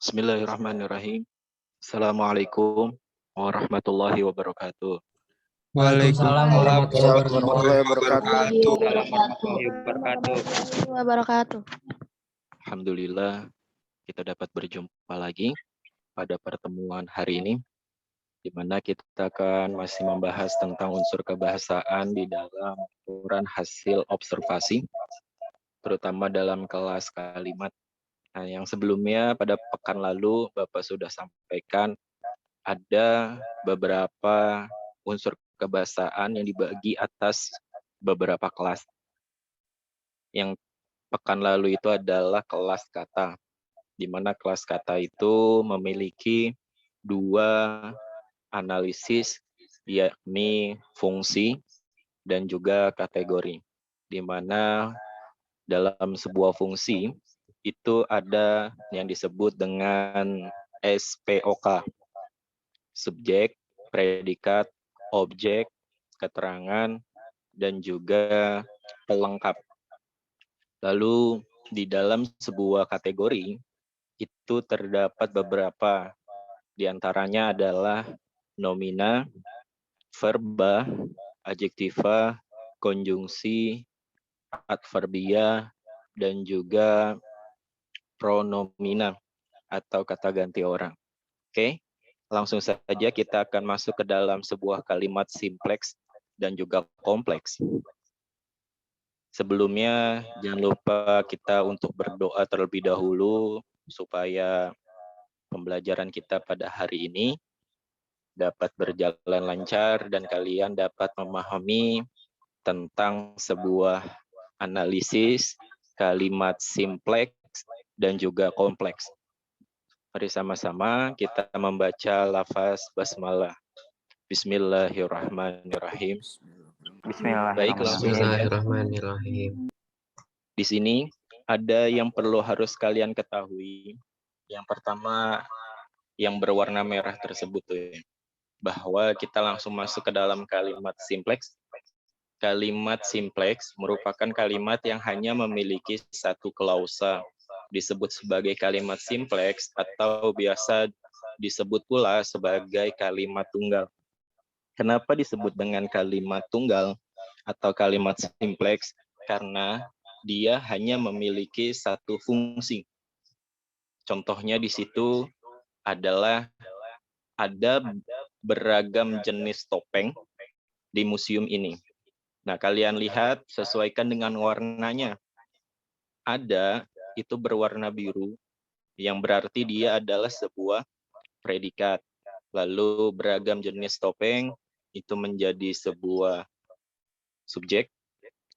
Bismillahirrahmanirrahim. Assalamualaikum warahmatullahi wabarakatuh. Waalaikumsalam warahmatullahi Waalaikumsalam wabarakatuh. warahmatullahi wabarakatuh. Warahmatullahi wabarakatuh. Warahmatullahi wabarakatuh. Alhamdulillah kita dapat berjumpa lagi pada pertemuan hari ini, di mana kita akan masih membahas tentang unsur kebahasaan di dalam ukuran hasil observasi, terutama dalam kelas kalimat. Nah, yang sebelumnya pada pekan lalu Bapak sudah sampaikan ada beberapa unsur kebahasaan yang dibagi atas beberapa kelas. Yang pekan lalu itu adalah kelas kata, di mana kelas kata itu memiliki dua analisis, yakni fungsi dan juga kategori, di mana dalam sebuah fungsi itu ada yang disebut dengan SPOK, subjek, predikat, objek, keterangan, dan juga pelengkap. Lalu di dalam sebuah kategori itu terdapat beberapa, di antaranya adalah nomina, verba, adjektiva, konjungsi, adverbia, dan juga pronomina atau kata ganti orang. Oke, langsung saja kita akan masuk ke dalam sebuah kalimat simpleks dan juga kompleks. Sebelumnya, jangan lupa kita untuk berdoa terlebih dahulu supaya pembelajaran kita pada hari ini dapat berjalan lancar dan kalian dapat memahami tentang sebuah analisis kalimat simpleks dan juga kompleks. Mari sama-sama kita membaca lafaz basmalah. Bismillahirrahmanirrahim. Baik, langsung saja. Bismillahirrahmanirrahim. Di sini ada yang perlu harus kalian ketahui. Yang pertama, yang berwarna merah tersebut tuh ya, bahwa kita langsung masuk ke dalam kalimat simpleks. Kalimat simpleks merupakan kalimat yang hanya memiliki satu klausa, disebut sebagai kalimat simpleks atau biasa disebut pula sebagai kalimat tunggal. Kenapa disebut dengan kalimat tunggal atau kalimat simpleks? Karena dia hanya memiliki satu fungsi. Contohnya di situ adalah ada beragam jenis topeng di museum ini. Nah, kalian lihat, sesuaikan dengan warnanya. Ada, itu berwarna biru, yang berarti dia adalah sebuah predikat. Lalu beragam jenis topeng, itu menjadi sebuah subjek.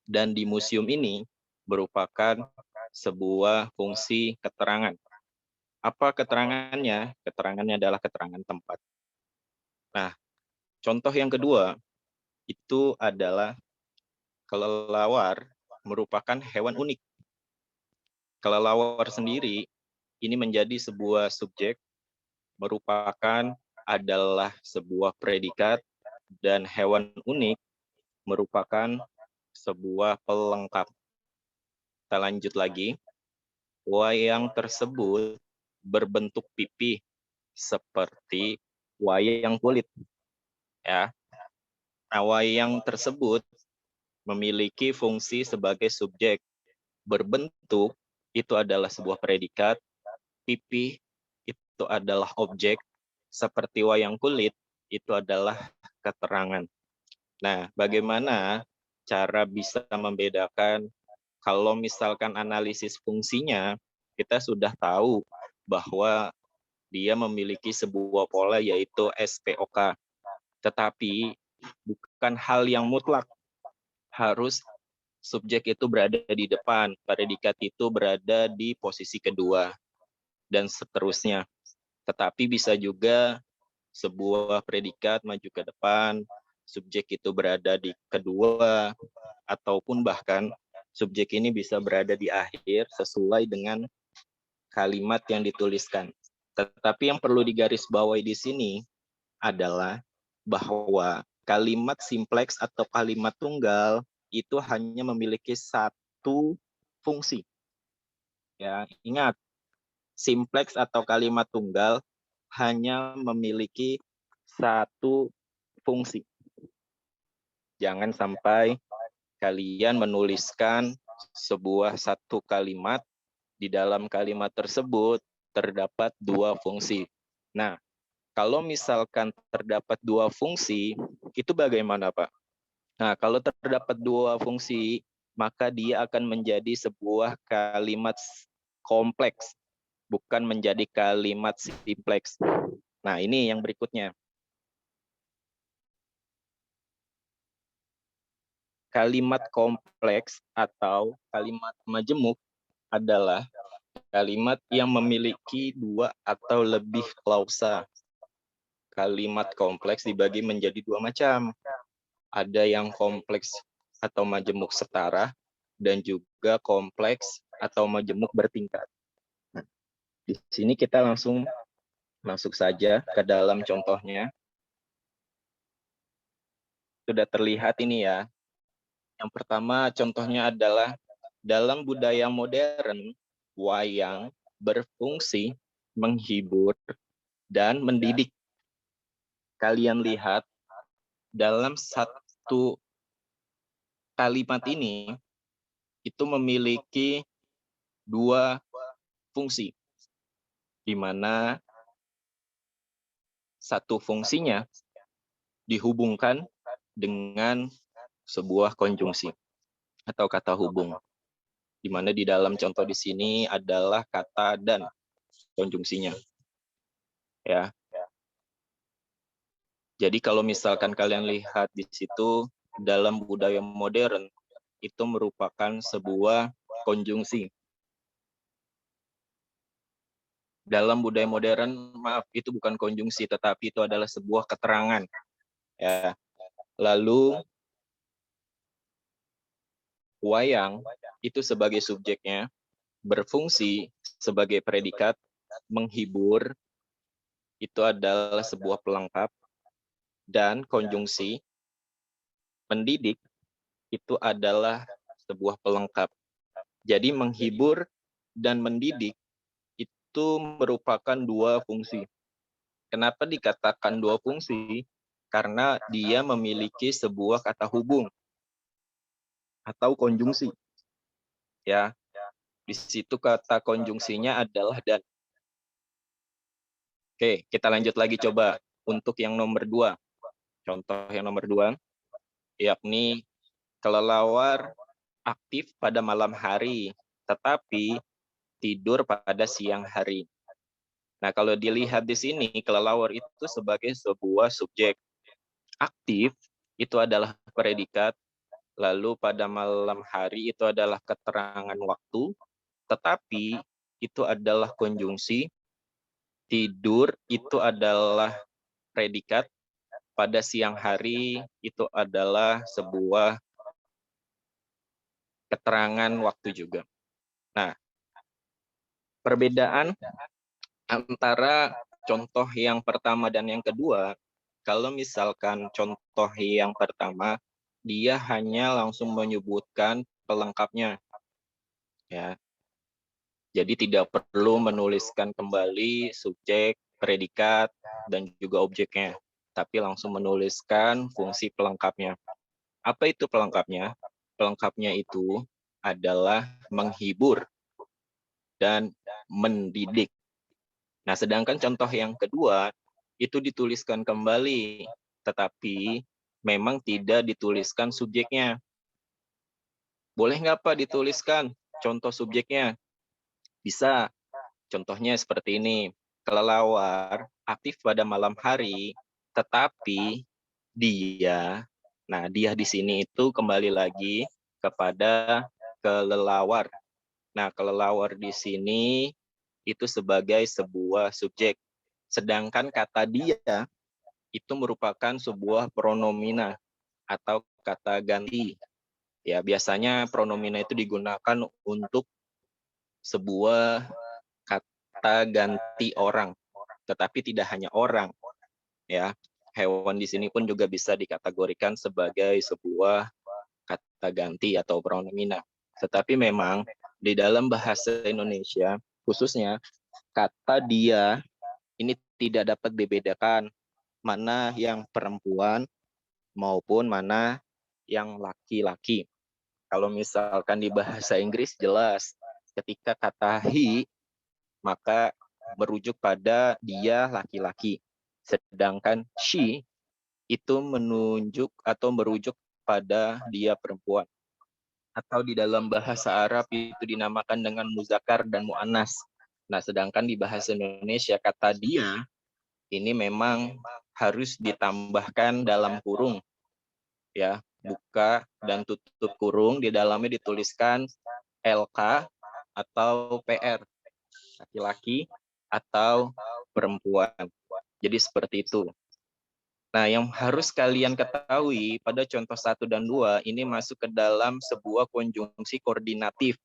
Dan di museum ini merupakan sebuah fungsi keterangan. Apa keterangannya? Keterangannya adalah keterangan tempat. Nah, contoh yang kedua, itu adalah kelelawar merupakan hewan unik. Kelelawar sendiri ini menjadi sebuah subjek, merupakan adalah sebuah predikat, dan hewan unik merupakan sebuah pelengkap. Kita lanjut lagi. Wayang tersebut berbentuk pipih seperti wayang kulit. Ya. Nah, wayang tersebut memiliki fungsi sebagai subjek. Berbentuk itu adalah sebuah predikat, pipih itu adalah objek, seperti wayang kulit itu adalah keterangan. Nah, bagaimana cara bisa membedakan? Kalau misalkan analisis fungsinya, kita sudah tahu bahwa dia memiliki sebuah pola yaitu SPOK. Tetapi bukan hal yang mutlak. Harus subjek itu berada di depan, predikat itu berada di posisi kedua, dan seterusnya. Tetapi bisa juga sebuah predikat maju ke depan, subjek itu berada di kedua, ataupun bahkan subjek ini bisa berada di akhir sesuai dengan kalimat yang dituliskan. Tetapi yang perlu digarisbawahi di sini adalah bahwa kalimat simpleks atau kalimat tunggal itu hanya memiliki satu fungsi. Ya, ingat, simplex atau kalimat tunggal hanya memiliki satu fungsi. Jangan sampai kalian menuliskan sebuah satu kalimat, di dalam kalimat tersebut terdapat dua fungsi. Nah, kalau misalkan terdapat dua fungsi, itu bagaimana, Pak? Nah, kalau terdapat dua fungsi, maka dia akan menjadi sebuah kalimat kompleks, bukan menjadi kalimat simplex. Nah, ini yang berikutnya. Kalimat kompleks atau kalimat majemuk adalah kalimat yang memiliki dua atau lebih klausa. Kalimat kompleks dibagi menjadi dua macam. Ada yang kompleks atau majemuk setara, dan juga kompleks atau majemuk bertingkat. Nah, di sini kita langsung masuk saja ke dalam contohnya. Sudah terlihat ini ya. Yang pertama contohnya adalah dalam budaya modern, wayang berfungsi menghibur dan mendidik. Kalian lihat dalam satu kalimat ini itu memiliki dua fungsi, di mana satu fungsinya dihubungkan dengan sebuah konjungsi atau kata hubung, di mana di dalam contoh di sini adalah kata dan konjungsinya. Ya. Jadi kalau misalkan kalian lihat di situ dalam budaya modern itu merupakan sebuah konjungsi. Dalam budaya modern, maaf, itu bukan konjungsi, tetapi itu adalah sebuah keterangan. Ya. Lalu wayang itu sebagai subjeknya, berfungsi sebagai predikat, menghibur itu adalah sebuah pelengkap, dan konjungsi mendidik itu adalah sebuah pelengkap. Jadi menghibur dan mendidik itu merupakan dua fungsi. Kenapa dikatakan dua fungsi? Karena dia memiliki sebuah kata hubung atau konjungsi. Ya, di situ kata konjungsinya adalah dan. Oke, kita lanjut lagi coba untuk yang nomor 2. Contoh yang nomor 2, yakni kelelawar aktif pada malam hari, tetapi tidur pada siang hari. Nah, kalau dilihat di sini, kelelawar itu sebagai sebuah subjek. Aktif itu adalah predikat, lalu pada malam hari itu adalah keterangan waktu, tetapi itu adalah konjungsi, tidur itu adalah predikat, pada siang hari itu adalah sebuah keterangan waktu juga. Nah, perbedaan antara contoh yang pertama dan yang kedua, kalau misalkan contoh yang pertama, dia hanya langsung menyebutkan pelengkapnya. Ya. Jadi tidak perlu menuliskan kembali subjek, predikat, dan juga objeknya, tapi langsung menuliskan fungsi pelengkapnya. Apa itu pelengkapnya? Pelengkapnya itu adalah menghibur dan mendidik. Nah, sedangkan contoh yang kedua itu dituliskan kembali, tetapi memang tidak dituliskan subjeknya. Boleh nggak Pak dituliskan contoh subjeknya? Bisa. Contohnya seperti ini. Kelelawar aktif pada malam hari, tetapi dia, nah dia di sini itu kembali lagi kepada kelelawar. Nah, kelelawar di sini itu sebagai sebuah subjek. Sedangkan kata dia itu merupakan sebuah pronomina atau kata ganti. Ya, biasanya pronomina itu digunakan untuk sebuah kata ganti orang, tetapi tidak hanya orang. Ya, hewan di sini pun juga bisa dikategorikan sebagai sebuah kata ganti atau pronomina. Tetapi memang di dalam bahasa Indonesia, khususnya kata dia ini tidak dapat dibedakan mana yang perempuan maupun mana yang laki-laki. Kalau misalkan di bahasa Inggris jelas, ketika kata he, maka merujuk pada dia laki-laki. Sedangkan she itu menunjuk atau merujuk pada dia perempuan. Atau di dalam bahasa Arab itu dinamakan dengan muzakkar dan mu'annas. Nah, sedangkan di bahasa Indonesia kata dia ini memang harus ditambahkan dalam kurung, ya, buka dan tutup kurung, di dalamnya dituliskan LK atau PR, laki-laki atau perempuan. Jadi seperti itu. Nah, yang harus kalian ketahui pada contoh 1 dan 2 ini masuk ke dalam sebuah konjungsi koordinatif.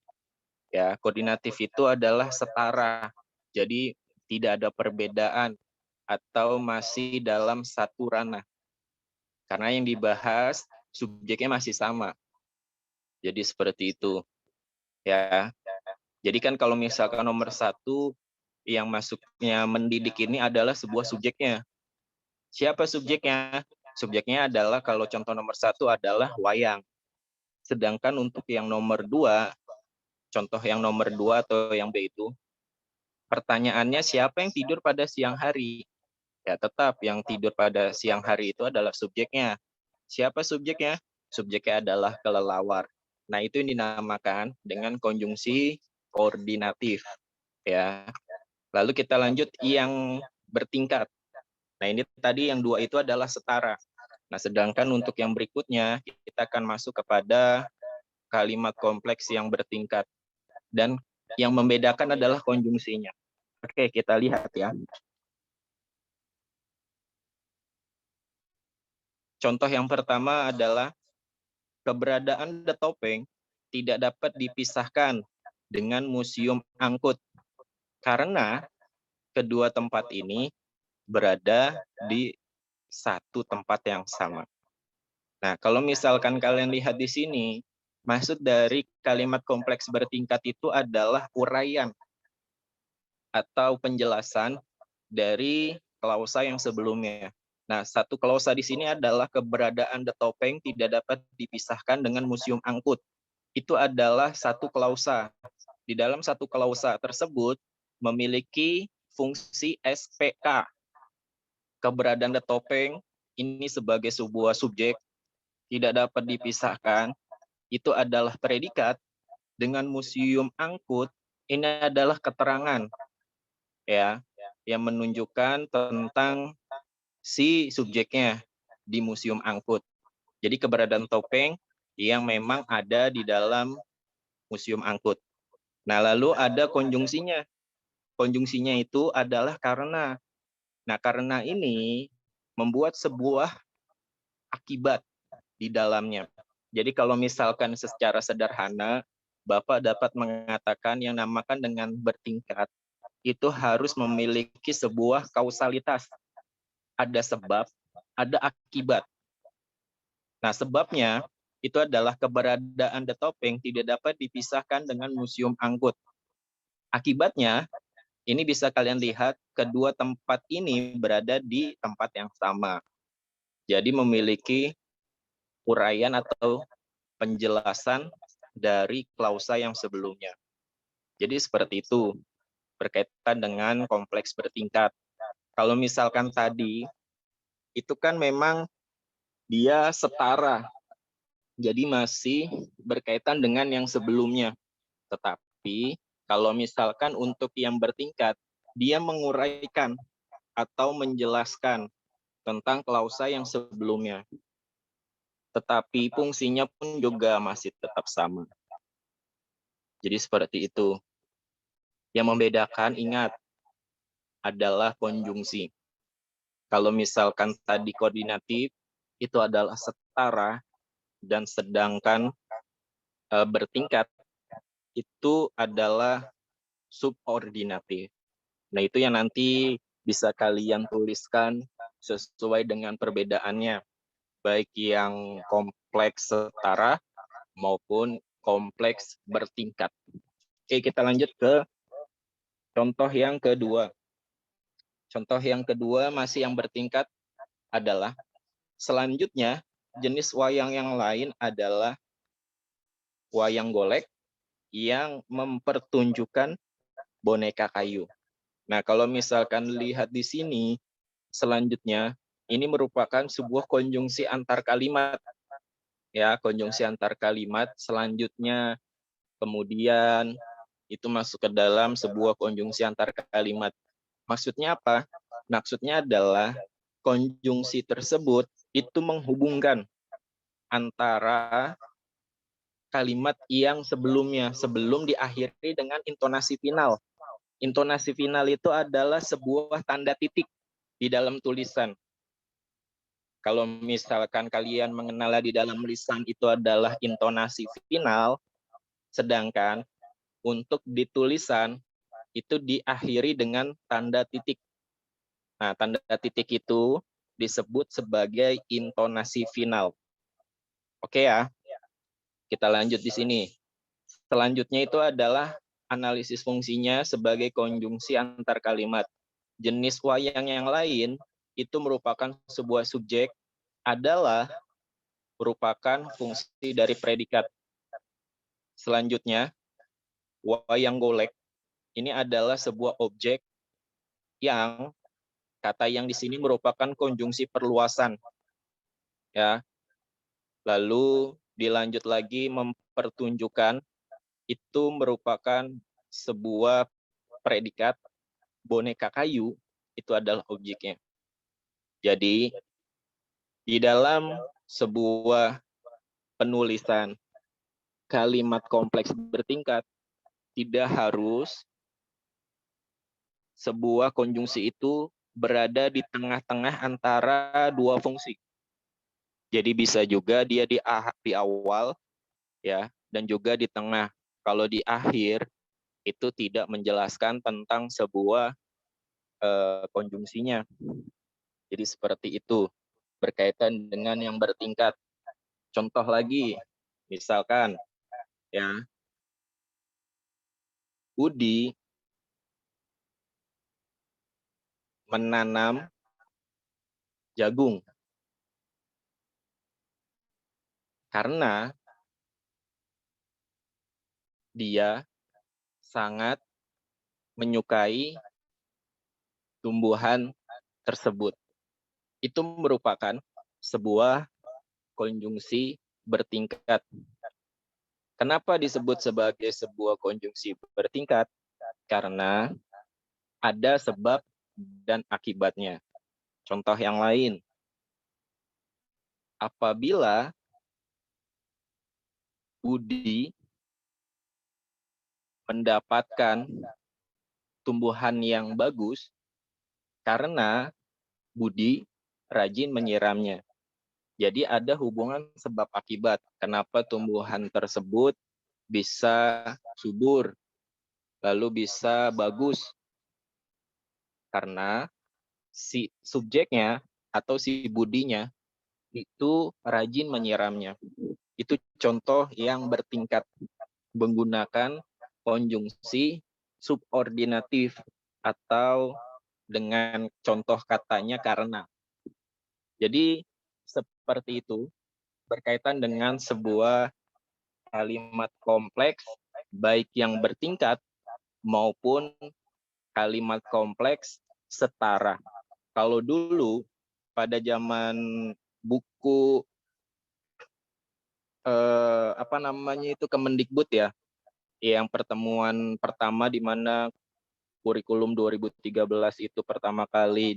Ya, koordinatif itu adalah setara. Jadi tidak ada perbedaan atau masih dalam satu ranah. Karena yang dibahas subjeknya masih sama. Jadi seperti itu. Ya. Jadi kan kalau misalkan nomor 1 yang masuknya mendidik ini adalah sebuah subjeknya. Siapa subjeknya? Subjeknya adalah kalau contoh nomor 1 adalah wayang. Sedangkan untuk yang nomor 2, contoh yang nomor 2 atau yang B itu, pertanyaannya siapa yang tidur pada siang hari? Ya tetap yang tidur pada siang hari itu adalah subjeknya. Siapa subjeknya? Subjeknya adalah kelelawar. Nah, itu yang dinamakan dengan konjungsi koordinatif. Ya. Lalu kita lanjut yang bertingkat. Nah, ini tadi yang 2 itu adalah setara. Nah, sedangkan untuk yang berikutnya, kita akan masuk kepada kalimat kompleks yang bertingkat. Dan yang membedakan adalah konjungsinya. Oke, kita lihat ya. Contoh yang pertama adalah keberadaan The Topeng tidak dapat dipisahkan dengan Museum Angkut karena kedua tempat ini berada di satu tempat yang sama. Nah, kalau misalkan kalian lihat di sini, maksud dari kalimat kompleks bertingkat itu adalah uraian atau penjelasan dari klausa yang sebelumnya. Nah, satu klausa di sini adalah keberadaan The Topeng tidak dapat dipisahkan dengan Museum Angkut. Itu adalah satu klausa. Di dalam satu klausa tersebut memiliki fungsi SPK. Keberadaan The Topeng ini sebagai sebuah subjek tidak dapat dipisahkan. Itu adalah predikat. Dengan Museum Angkut ini adalah keterangan, ya, yang menunjukkan tentang si subjeknya di Museum Angkut. Jadi keberadaan topeng yang memang ada di dalam Museum Angkut. Nah, lalu ada konjungsinya. Konjungsinya itu adalah karena. Nah, karena ini membuat sebuah akibat di dalamnya. Jadi kalau misalkan secara sederhana, Bapak dapat mengatakan yang namakan dengan bertingkat, itu harus memiliki sebuah kausalitas. Ada sebab, ada akibat. Nah, sebabnya itu adalah keberadaan The Topeng tidak dapat dipisahkan dengan Museum Angkut. Akibatnya, ini bisa kalian lihat kedua tempat ini berada di tempat yang sama. Jadi memiliki uraian atau penjelasan dari klausa yang sebelumnya. Jadi seperti itu berkaitan dengan kompleks bertingkat. Kalau misalkan tadi itu kan memang dia setara. Jadi masih berkaitan dengan yang sebelumnya. Tetapi kalau misalkan untuk yang bertingkat, dia menguraikan atau menjelaskan tentang klausa yang sebelumnya. Tetapi fungsinya pun juga masih tetap sama. Jadi seperti itu. Yang membedakan, ingat, adalah konjungsi. Kalau misalkan tadi koordinatif, itu adalah setara, dan sedangkan bertingkat, itu adalah subordinatif. Nah, itu yang nanti bisa kalian tuliskan sesuai dengan perbedaannya, baik yang kompleks setara maupun kompleks bertingkat. Oke, kita lanjut ke Contoh yang kedua. Contoh yang kedua masih yang bertingkat adalah selanjutnya jenis wayang yang lain adalah wayang golek yang mempertunjukkan boneka kayu. Nah, kalau misalkan lihat di sini, selanjutnya ini merupakan sebuah konjungsi antar kalimat. Ya, konjungsi antar kalimat selanjutnya kemudian itu masuk ke dalam sebuah konjungsi antar kalimat. Maksudnya apa? Maksudnya adalah konjungsi tersebut itu menghubungkan antara kalimat yang sebelumnya, sebelum diakhiri dengan intonasi final. Intonasi final itu adalah sebuah tanda titik di dalam tulisan. Kalau misalkan kalian mengenal di dalam lisan itu adalah intonasi final, sedangkan untuk di tulisan itu diakhiri dengan tanda titik. Nah, tanda titik itu disebut sebagai intonasi final. Oke ya, kita lanjut di sini. Selanjutnya itu adalah analisis fungsinya sebagai konjungsi antar kalimat. Jenis wayang yang lain itu merupakan sebuah subjek adalah merupakan fungsi dari predikat. Selanjutnya, wayang golek ini adalah sebuah objek yang kata yang di sini merupakan konjungsi perluasan. Ya. Lalu dilanjut lagi mempertunjukkan itu merupakan sebuah predikat, boneka kayu itu adalah objeknya. Jadi di dalam sebuah penulisan kalimat kompleks bertingkat tidak harus sebuah konjungsi itu berada di tengah-tengah antara dua fungsi. Jadi bisa juga dia di awal ya dan juga di tengah. Kalau di akhir itu tidak menjelaskan tentang sebuah konjungsinya. Jadi seperti itu berkaitan dengan yang bertingkat. Contoh lagi, misalkan ya Budi menanam jagung karena dia sangat menyukai tumbuhan tersebut. Itu merupakan sebuah konjungsi bertingkat. Kenapa disebut sebagai sebuah konjungsi bertingkat? Karena ada sebab dan akibatnya. Contoh yang lain, apabila Budi mendapatkan tumbuhan yang bagus karena Budi rajin menyiramnya. Jadi ada hubungan sebab akibat. Kenapa tumbuhan tersebut bisa subur, lalu bisa bagus? Karena si subjeknya atau si Budinya itu rajin menyiramnya. Itu contoh yang bertingkat menggunakan konjungsi subordinatif atau dengan contoh katanya karena. Jadi seperti itu berkaitan dengan sebuah kalimat kompleks baik yang bertingkat maupun kalimat kompleks setara. Kalau dulu pada zaman buku apa namanya itu Kemendikbud ya, yang pertemuan pertama di mana kurikulum 2013 itu pertama kali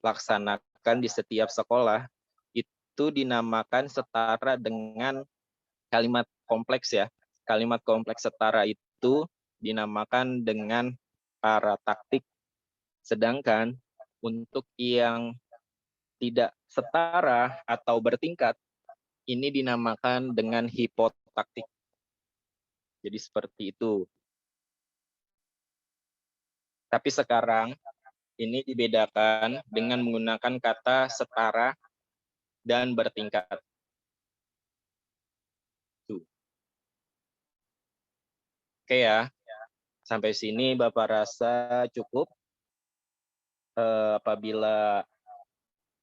dilaksanakan di setiap sekolah, itu dinamakan setara dengan kalimat kompleks ya. Kalimat kompleks setara itu dinamakan dengan parataktik. Sedangkan untuk yang tidak setara atau bertingkat, ini dinamakan dengan hipotaktik. Jadi seperti itu. Tapi sekarang ini dibedakan dengan menggunakan kata setara dan bertingkat. Tuh. Oke ya. Sampai sini Bapak rasa cukup? Apabila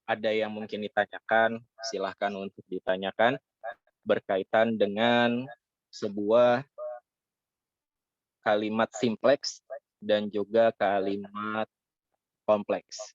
ada yang mungkin ditanyakan, silahkan untuk ditanyakan berkaitan dengan sebuah kalimat simpleks dan juga kalimat kompleks.